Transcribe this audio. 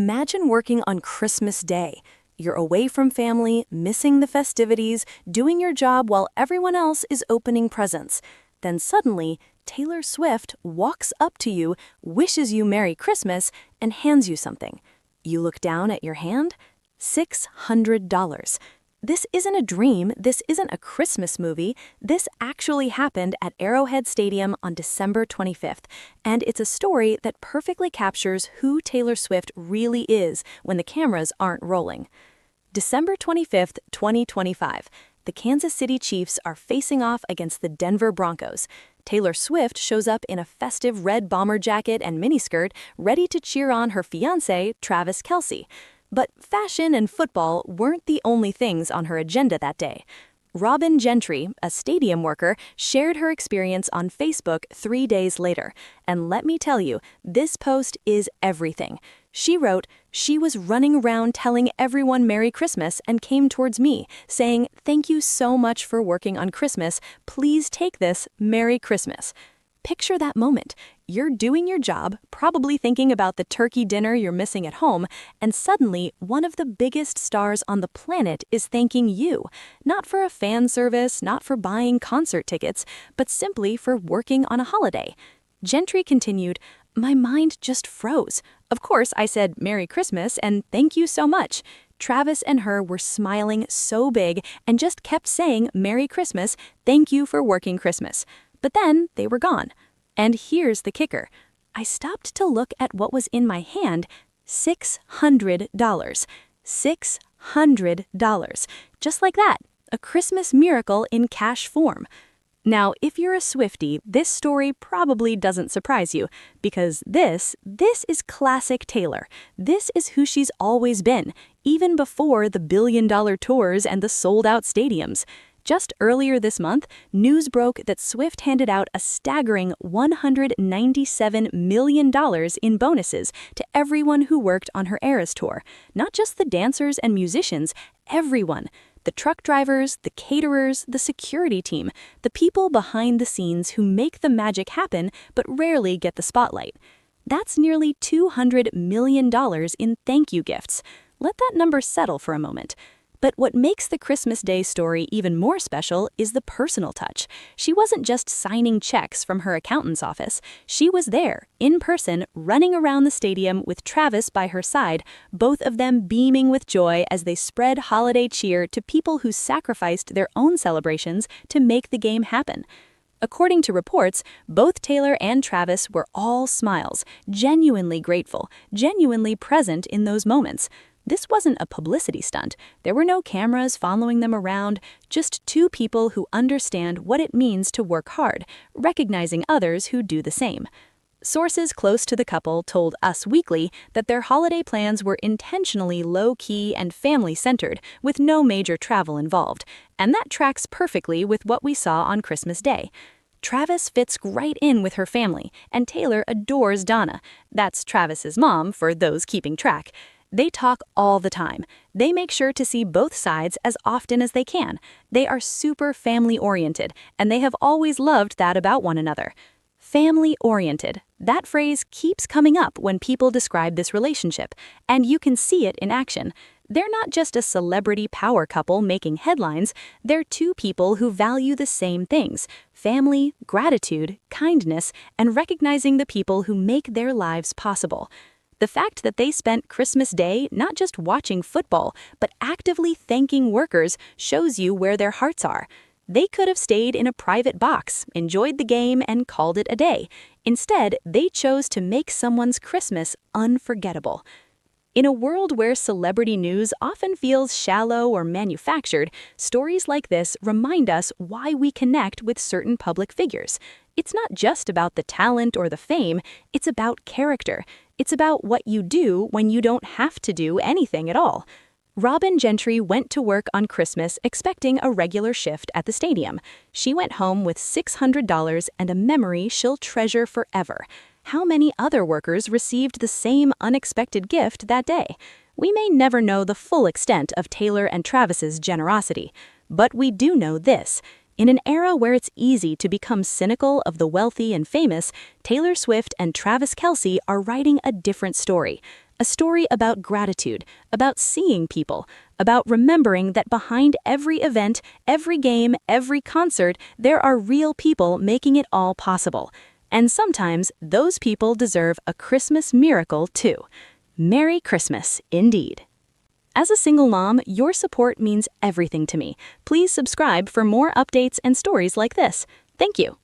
Imagine working on Christmas Day. You're away from family, missing the festivities, doing your job while everyone else is opening presents. Then suddenly, Taylor Swift walks up to you, wishes you Merry Christmas, and hands you something. You look down at your hand? $600. This isn't a dream, this isn't a Christmas movie, this actually happened at Arrowhead Stadium on December 25th, and it's a story that perfectly captures who Taylor Swift really is when the cameras aren't rolling. December 25th, 2025, the Kansas City Chiefs are facing off against the Denver Broncos. Taylor Swift shows up in a festive red bomber jacket and miniskirt, ready to cheer on her fiancé, Travis Kelce. But fashion and football weren't the only things on her agenda that day. Robin Gentry, a stadium worker, shared her experience on Facebook 3 days later. And let me tell you, this post is everything. She wrote, "She was running around telling everyone Merry Christmas and came towards me, saying, 'Thank you so much for working on Christmas. Please take this, Merry Christmas.'" Picture that moment. You're doing your job, probably thinking about the turkey dinner you're missing at home, and suddenly one of the biggest stars on the planet is thanking you. Not for a fan service, not for buying concert tickets, but simply for working on a holiday. Gentry continued, "My mind just froze. Of course, I said Merry Christmas and thank you so much." Travis and her were smiling so big and just kept saying Merry Christmas, thank you for working Christmas. But then they were gone. And here's the kicker. I stopped to look at what was in my hand. $600. $600. Just like that. A Christmas miracle in cash form. Now, if you're a Swiftie, this story probably doesn't surprise you, because this is classic Taylor. This is who she's always been, even before the billion-dollar tours and the sold-out stadiums. Just earlier this month, news broke that Swift handed out a staggering $197 million in bonuses to everyone who worked on her Eras tour. Not just the dancers and musicians, everyone. The truck drivers, the caterers, the security team, the people behind the scenes who make the magic happen but rarely get the spotlight. That's nearly $200 million in thank you gifts. Let that number settle for a moment. But what makes the Christmas Day story even more special is the personal touch. She wasn't just signing checks from her accountant's office. She was there, in person, running around the stadium with Travis by her side, both of them beaming with joy as they spread holiday cheer to people who sacrificed their own celebrations to make the game happen. According to reports, both Taylor and Travis were all smiles, genuinely grateful, genuinely present in those moments. This wasn't a publicity stunt. There were no cameras following them around, just two people who understand what it means to work hard, recognizing others who do the same. Sources close to the couple told Us Weekly that their holiday plans were intentionally low-key and family-centered, with no major travel involved, and that tracks perfectly with what we saw on Christmas Day. Travis fits right in with her family, and Taylor adores Donna. That's Travis's mom, for those keeping track. They talk all the time. They make sure to see both sides as often as they can. They are super family-oriented, and they have always loved that about one another. Family-oriented. That phrase keeps coming up when people describe this relationship, and you can see it in action. They're not just a celebrity power couple making headlines. They're two people who value the same things: family, gratitude, kindness, and recognizing the people who make their lives possible. The fact that they spent Christmas Day not just watching football, but actively thanking workers shows you where their hearts are. They could have stayed in a private box, enjoyed the game, and called it a day. Instead, they chose to make someone's Christmas unforgettable. In a world where celebrity news often feels shallow or manufactured, stories like this remind us why we connect with certain public figures. It's not just about the talent or the fame, it's about character. It's about what you do when you don't have to do anything at all. Robin Gentry went to work on Christmas expecting a regular shift at the stadium. She went home with $600 and a memory she'll treasure forever. How many other workers received the same unexpected gift that day? We may never know the full extent of Taylor and Travis's generosity, but we do know this. In an era where it's easy to become cynical of the wealthy and famous, Taylor Swift and Travis Kelce are writing a different story. A story about gratitude, about seeing people, about remembering that behind every event, every game, every concert, there are real people making it all possible. And sometimes those people deserve a Christmas miracle too. Merry Christmas, indeed. As a single mom, your support means everything to me. Please subscribe for more updates and stories like this. Thank you.